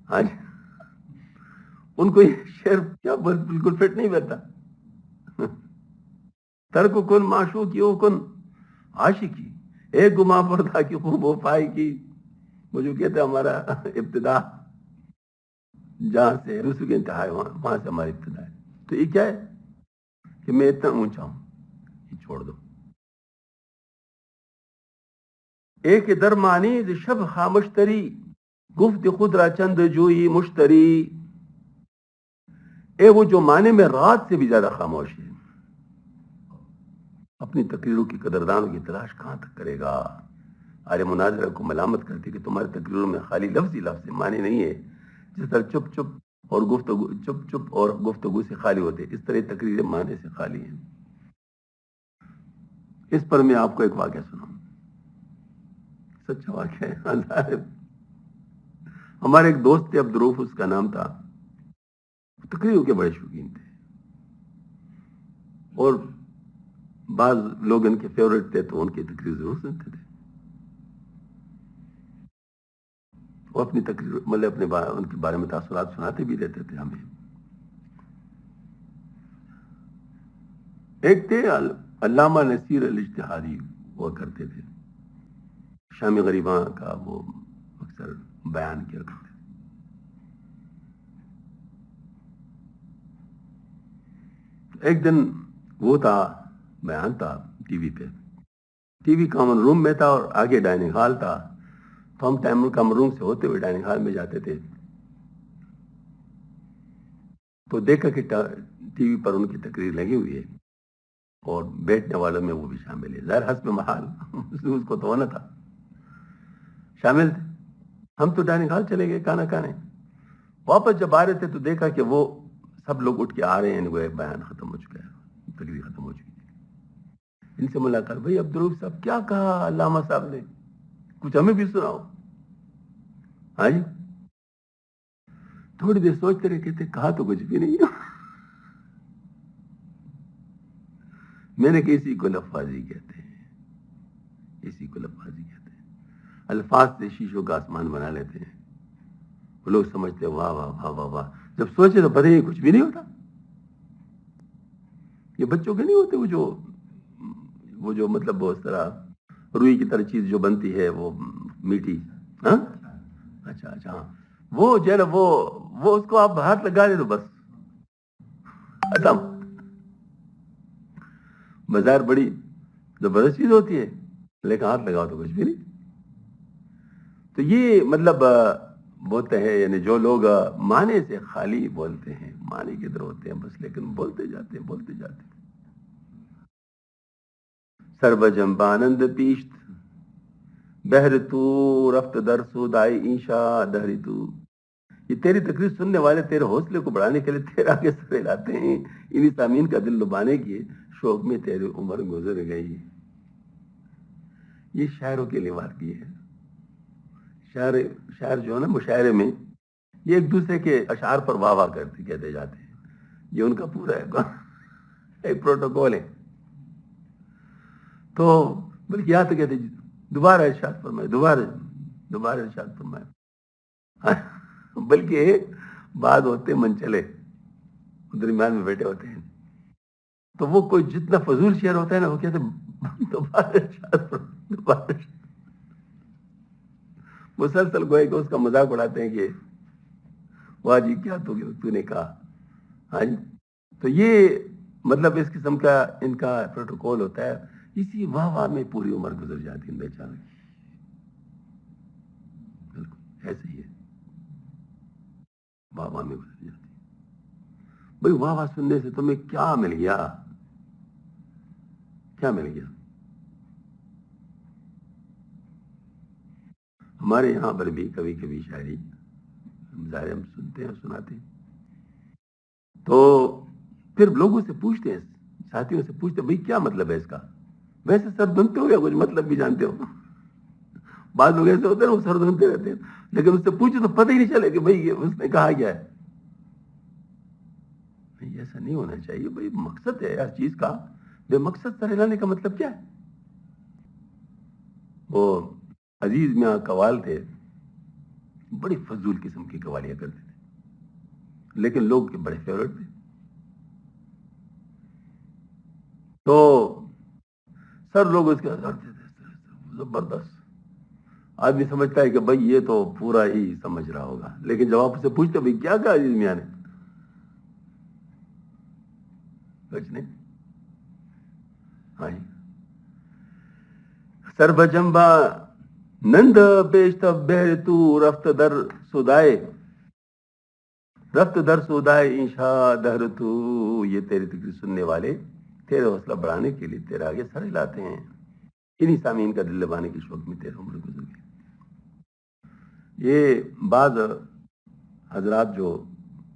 آج ان کو یہ شعر کیا بالکل فٹ نہیں بیٹھتا. ترک کن معشوقی ہو کن عاشقی، ایک گما پردہ کی خوب و پائی کی. وہ جو کہتے ہیں ہمارا ابتدا جہاں سے رسو کے انتہا ہے وہاں سے ہماری ابتدا ہے. تو یہ کیا ہے کہ میں اتنا اونچا ہوں، یہ چھوڑ دو. ایک در مانی شب خامشتری، گفت خود را چند جوئی مشتری. اے وہ جو معنی میں رات سے بھی زیادہ خاموش ہے، اپنی تقریروں کی قدردانوں کی تلاش کہاں تک کرے گا. آرے مناظرہ کو ملامت کرتی کہ تمہاری تقریروں میں خالی لفظ ہی لفظ معنی نہیں ہے. جس طرح چپ چپ اور گفتگو سے خالی ہوتے، اس طرح تقریریں معنی سے خالی ہیں. اس پر میں آپ کو ایک واقعہ سناؤں، سچا واقعہ ہے. ہمارے ایک دوست تھے عبدالروف اس کا نام تھا، تقریروں کے بڑے شوقین تھے اور بعض لوگ ان کے فیوریٹ تھے تو ان کی تقریر ضرور سنتے تھے. وہ اپنی تقریر مطلب ان کے بارے میں تاثرات سناتے بھی رہتے تھے ہمیں. ایک تھے علامہ نصیر الاجتہادی ہوا کرتے تھے، شام غریباں کا وہ اکثر بیان کیا کرتے. ایک دن وہ تھا بیان تھا ٹی وی پہ، ٹی وی کامن روم میں تھا اور آگے ڈائننگ ہال تھا. تو ہم کامن روم سے ہوتے ہوئے ڈائننگ ہال میں جاتے تھے تو دیکھا کہ ٹی وی پر ان کی تقریر لگی ہوئی ہے اور بیٹھنے والوں میں وہ بھی شامل ہے. ظاہر حسب محال اس کو تو ہونا تھا، شامل تھے. ہم تو ڈائننگ ہال چلے گئے کھانا کھانے. واپس جب آ رہے تھے تو دیکھا کہ وہ سب لوگ اٹھ کے آ رہے ہیں، وہ بیان ختم ہو چکا ہے، تقریر ختم ہو چکی ہے. ان سے ملاقات، بھائی عبدالروف صاحب کیا کہا علامہ صاحب نے، کچھ ہمیں بھی سناؤ. ہاں جی. تھوڑی دیر سوچتے رہے، کہتے کہا تو کچھ بھی نہیں. میں نے کہ اسی کو لفاظی کہتے ہیں، اسی کو لفاظی کہتے ہیں. الفاظ سے شیشوں کا آسمان بنا لیتے ہیں. وہ لوگ سمجھتے ہیں واہ واہ واہ واہ واہ، جب سوچے تو پتہ ہی کچھ بھی نہیں ہوتا. یہ بچوں کے نہیں ہوتے وہ جو مطلب وہ اس طرح روئی کی طرح چیز جو بنتی ہے وہ میٹھی. ہاں اچھا ہاں، وہ جو ہے نا وہ اس کو آپ ہاتھ لگا دے تو بس ختم. بازار بڑی زبردست چیز ہوتی ہے لیکن ہاتھ لگاؤ تو کچھ بھی نہیں. تو یہ مطلب بولتے ہیں یعنی جو لوگ معنی سے خالی بولتے ہیں، معنی کی طرح ہوتے ہیں بس، لیکن بولتے جاتے ہیں. سربجم بانند پیشت بہر تو رفت در سودائی اینشا دہری تو. یہ تیری تقریر سننے والے تیرے حوصلے کو بڑھانے کے لیے تیرے آگے سرے لاتے ہیں، انہی سامعین کا دل لبانے کی شوق میں تیری عمر گزر گئی. یہ شاعروں کے لیے بات کی ہے. شاعر جو ہے نا مشاعرے میں یہ ایک دوسرے کے اشعار پر واہ واہ کہتے جاتے ہیں. یہ ان کا پورا ایک پروٹوکول ہے. تو بلکہ یہاں تو کہتے دوبارہ ارشاد فرمائے، دوبارہ ارشاد فرمائے. بلکہ بعد ہوتے من چلے درمیان میں بیٹھے ہوتے ہیں تو وہ کوئی جتنا فضول شعر ہوتا ہے نا وہ کہتے دوبارہ ارشاد فرمائے. مسلسل گوئے کہ اس کا مذاق اڑاتے ہیں کہ واہ جی کیا تو نے کہا. ہاں جی. تو یہ مطلب اس قسم کا ان کا پروٹوکول ہوتا ہے. اسی واہ واہ میں پوری عمر گزر جاتی ہے بیچارے. بالکل ایسے ہی ہے، واہ واہ میں گزر جاتی. بھائی واہ واہ سننے سے تمہیں کیا مل گیا؟ کیا مل گیا؟ ہمارے یہاں پر بھی کبھی کبھی شاعری ظاہر ہم سنتے ہیں اور سناتے ہیں تو پھر لوگوں سے پوچھتے ہیں، ساتھیوں سے پوچھتے ہیں بھائی کیا مطلب ہے اس کا؟ ویسے سر دھنتے ہو یا کچھ مطلب بھی جانتے ہو؟ بعض لوگ ایسے ہوتے ہیں وہ سر دھنتے رہتے ہیں لیکن اس سے پوچھو تو پتہ ہی نہیں چلے کہ بھائی اس نے کہا کیا ہے. ایسا نہیں ہونا چاہیے بھائی. مقصد ہے ہر چیز کا, بے مقصد سر ہلانے کا مطلب کیا ہے؟ وہ عزیز میاں قوال تھے, بڑی فضول قسم کی قوالیاں کرتے تھے, لیکن لوگ کے بڑے فیورٹ تھے. تو سر لوگ اس کے زبردست. آدمی سمجھتا ہے کہ بھائی یہ تو پورا ہی سمجھ رہا ہوگا, لیکن جب آپ سے پوچھتے بھائی کیا کہا عزیز میاں نے, کچھ نہیں. ہاں جی. سر بجمبا نند بیشت بہر تو رفت در سدائے, رفت در سدائے انشا دہر تو. یہ تیری تقریر سننے والے تیرے حوصلہ بڑھانے کے لیے تیرے آگے سر ہلاتے ہیں. انہی سامعین کا دل لبانے کے شوق میں تیرے عمر گزر گئی. یہ بعض حضرات جو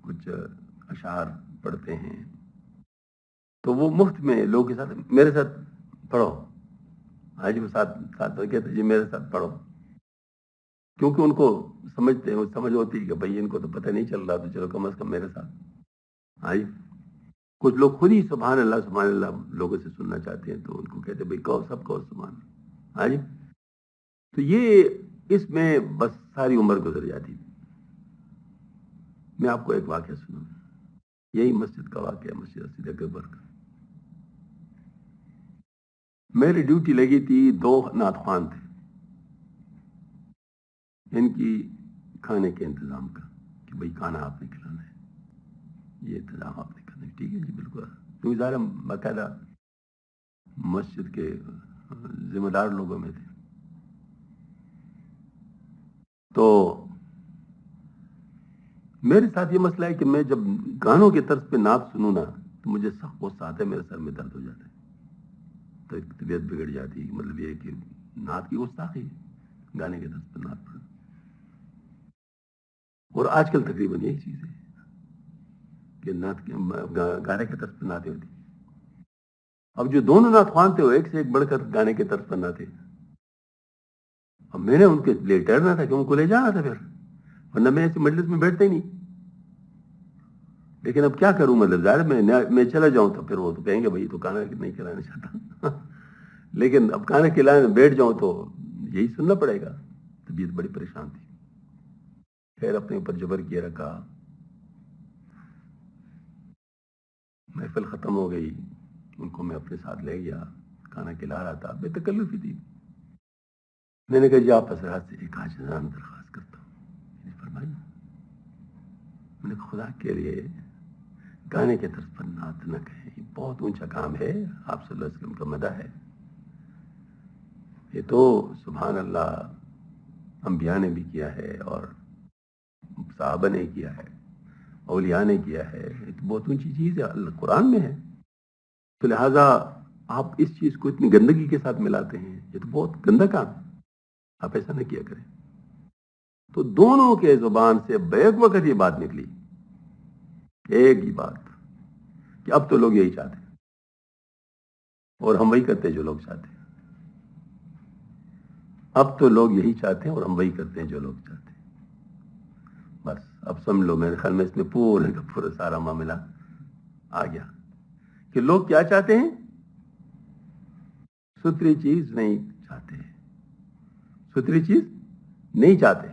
کچھ اشعار پڑھتے ہیں تو وہ مفت میں لوگوں کے ساتھ میرے ساتھ پڑھو. آج وہ ساتھ کہتے جی میرے ساتھ پڑھو, کیونکہ ان کو سمجھتے ہیں, سمجھ ہوتی ہے کہ بھائی ان کو تو پتہ نہیں چل رہا, تو چلو کم از کم میرے ساتھ. ہاں جی. کچھ لوگ خود ہی سبحان اللہ لوگوں سے سننا چاہتے ہیں, تو ان کو کہتے ہیں بھائی کہو, سب کہو سبحان اللہ. ہاں جی. تو یہ اس میں بس ساری عمر گزر جاتی. میں آپ کو ایک واقعہ سنوں, یہی مسجد کا واقعہ, مسجد رشید اکبر کا. میری ڈیوٹی لگی تھی, 2 نعت خوان تھے, ان کی کھانے کے انتظام کا, کہ بھائی کھانا آپ نے کھلانا ہے, یہ انتظام آپ نے کرنا ہے. ٹھیک ہے جی بالکل. کیونکہ ظاہر باقاعدہ مسجد کے ذمہ دار لوگوں میں تھے. تو میرے ساتھ یہ مسئلہ ہے کہ میں جب گانوں کے طرز پہ نعت سنوں نا تو مجھے سخت غصہ آتا ہے, میرے سر میں درد ہو جاتا ہے, تو طبیعت بگڑ جاتی ہے. مطلب یہ ہے کہ نعت کی گستاخی, گانے کے طرز پہ نعت پڑھنا. اور آج کل تقریباً یہی چیز ہے کہ نعت گانے کے طرز پہ نعتیں ہوتی. اب جو دونوں نعت خوان تھے وہ ایک سے ایک بڑھ کر گانے کے طرز پر نعتیں. اب میں نے ان کے لیے ٹہرنا تھا کہ ان کو لے جانا تھا, پھر ورنہ میں ایسی مجلس میں بیٹھتا ہی نہیں. لیکن اب کیا کروں, مطلب ظاہر میں چلا جاؤں تو پھر وہ تو کہیں گے بھائی تو کھانا نہیں کھلانا چاہتا. لیکن اب کھانا کھلانے بیٹھ جاؤں تو یہی سننا پڑے گا. طبیعت بڑی پریشان تھی. خیر اپنے اوپر جبر کیے رکھا, محفل ختم ہو گئی, ان کو میں اپنے ساتھ لے گیا, کھانا کھلا رہا تھا, بے تکلفی تھی. میں نے کہا جی آپ حضرات سے ایک عاجزانہ درخواست کرتا ہوں. فرمائی. میں نے خدا کے لیے گانے کے طرز پر نعت نہ کہیں, یہ بہت اونچا کام ہے, آپ صلی اللہ علیہ وسلم کا مدح ہے. یہ تو سبحان اللہ انبیاء نے بھی کیا ہے, اور صحابہ نے کیا ہے, اولیاء نے کیا ہے. یہ تو بہت اونچی چیز ہے, اللہ قرآن میں ہے. تو لہٰذا آپ اس چیز کو اتنی گندگی کے ساتھ ملاتے ہیں, یہ تو بہت گندا کام ہے, آپ ایسا نہ کیا کریں. تو دونوں کے زبان سے بیک وقت یہ بات نکلی, ایک ہی بات, کہ اب تو لوگ یہی چاہتے ہیں اور ہم وہی کرتے ہیں جو لوگ چاہتے ہیں. اب تو لوگ یہی چاہتے ہیں اور ہم وہی کرتے ہیں جو لوگ چاہتے ہیں. بس اب سمجھ لو, میرے خیال میں اس میں پورے کا پورا سارا معاملہ آ گیا کہ لوگ کیا چاہتے ہیں, ستھری چیز نہیں چاہتے, ستھری چیز نہیں چاہتے.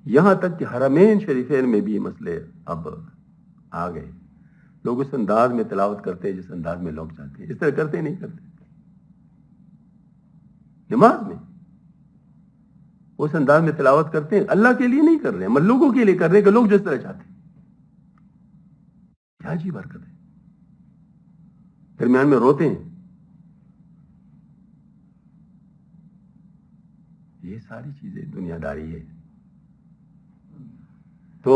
یہاں تک کہ حرمین شریفین میں بھی مسئلے اب آ گئے. لوگ اس انداز میں تلاوت کرتے ہیں جس انداز میں لوگ چاہتے ہیں. اس طرح کرتے نہیں کرتے. نماز میں اس انداز میں تلاوت کرتے ہیں, اللہ کے لیے نہیں کر رہے ہیں, مگر لوگوں کے لیے کر رہے ہیں کہ لوگ جس طرح چاہتے ہیں. کیا عجیب حرکت ہے. درمیان میں روتے ہیں. یہ ساری چیزیں دنیا داری ہے. تو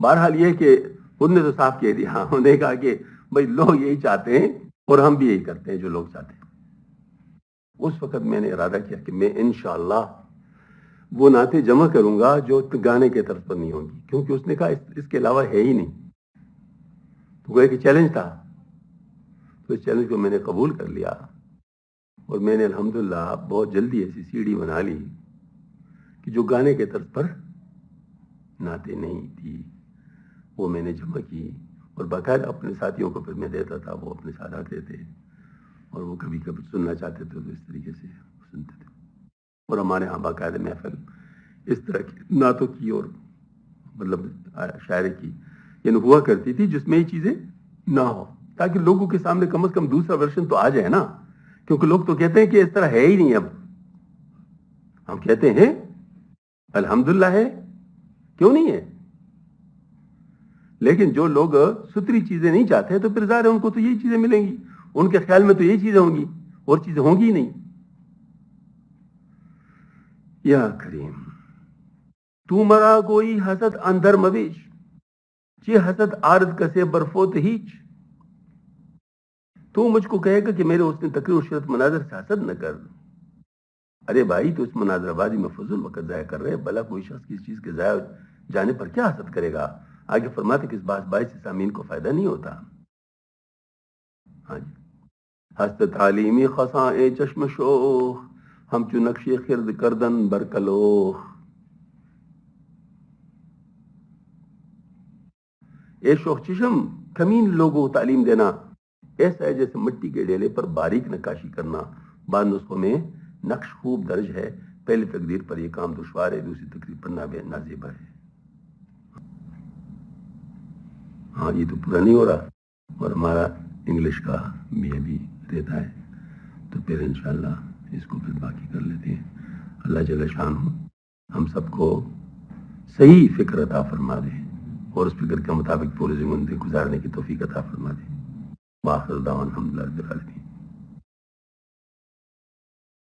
بہرحال یہ کہ انہوں نے تو صاف کہہ دیا, انہوں نے کہا کہ بھائی لوگ یہی چاہتے ہیں اور ہم بھی یہی کرتے ہیں جو لوگ چاہتے ہیں. اس وقت میں نے ارادہ کیا کہ میں انشاءاللہ وہ نعتیں جمع کروں گا جو گانے کے طرز پر نہیں ہوں گی, کیونکہ اس نے کہا اس کے علاوہ ہے ہی نہیں. تو وہ ایک چیلنج تھا, تو اس چیلنج کو میں نے قبول کر لیا, اور میں نے الحمدللہ بہت جلدی ایسی سی ڈی بنا لی کہ جو گانے کے طرز پر نعتیں نہیں تھی. وہ میں نے جمع کی اور باقاعدہ اپنے ساتھیوں کو پھر میں دیتا تھا، وہ اپنے ساتھ آتے تھے اور وہ کبھی کبھی سننا چاہتے تھے تو اس طریقے سے سنتے تھے. اور ہمارے ہاں باقاعدہ محفل اس طرح کی نعتوں کی اور مطلب شاعری کی یعنی ہوا کرتی تھی جس میں یہ چیزیں نہ ہو، تاکہ لوگوں کے سامنے کم از کم دوسرا ورژن تو آ جائے نا. کیونکہ لوگ تو کہتے ہیں کہ اس طرح ہے ہی نہیں. اب ہم کہتے ہیں الحمدللہ ہے، کیوں نہیں ہے؟ لیکن جو لوگ ستری چیزیں نہیں چاہتے تو پھر ظاہر ہے ان کو تو یہی چیزیں ملیں گی، ان کے خیال میں تو یہی چیزیں ہوں گی، اور چیزیں ہوں گی ہی نہیں. یا کریم تو مرا کوئی حسد اندر مویش چی حسد عارض کسے برفوت ہیچ. تو مجھ کو کہے گا کہ میرے اس نے تقریر و شرط مناظر سے حسد نہ کر. ارے بھائی تو اس مناظر بازی میں فضول وقت ضائع کر رہے، بھلا کوئی شخص کسی چیز کے ضائع جانے پر کیا حسد کرے گا؟ آگے فرماتے کہ اس باعث سے سامعین کو فائدہ نہیں ہوتا. ہاں جی. ہست تعلیمی خساں چشم شوخ ہم چو نقش خرد کردن برکلوخ. اے شوخ چشم، کمین لوگوں کو تعلیم دینا ایسا ہے جیسے مٹی کے ڈیلے پر باریک نقاشی کرنا. بعض نسخوں میں نقش خوب درج ہے، پہلی تقدیر پر یہ کام دشوار ہے، دوسری تقدیر پر نازیبا ہے. ہاں یہ تو پورا نہیں ہو رہا اور ہمارا انگلش کا بھی ابھی رہتا ہے، تو پھر انشاءاللہ اس کو پھر باقی کر لیتے ہیں. اللہ جل شانہ ہم سب کو صحیح فکر عطا فرما دے اور اس فکر کے مطابق پوری زندگی گزارنے کی توفیق عطا فرما دے. وآخر دعوانا الحمدللہ رب العالمین.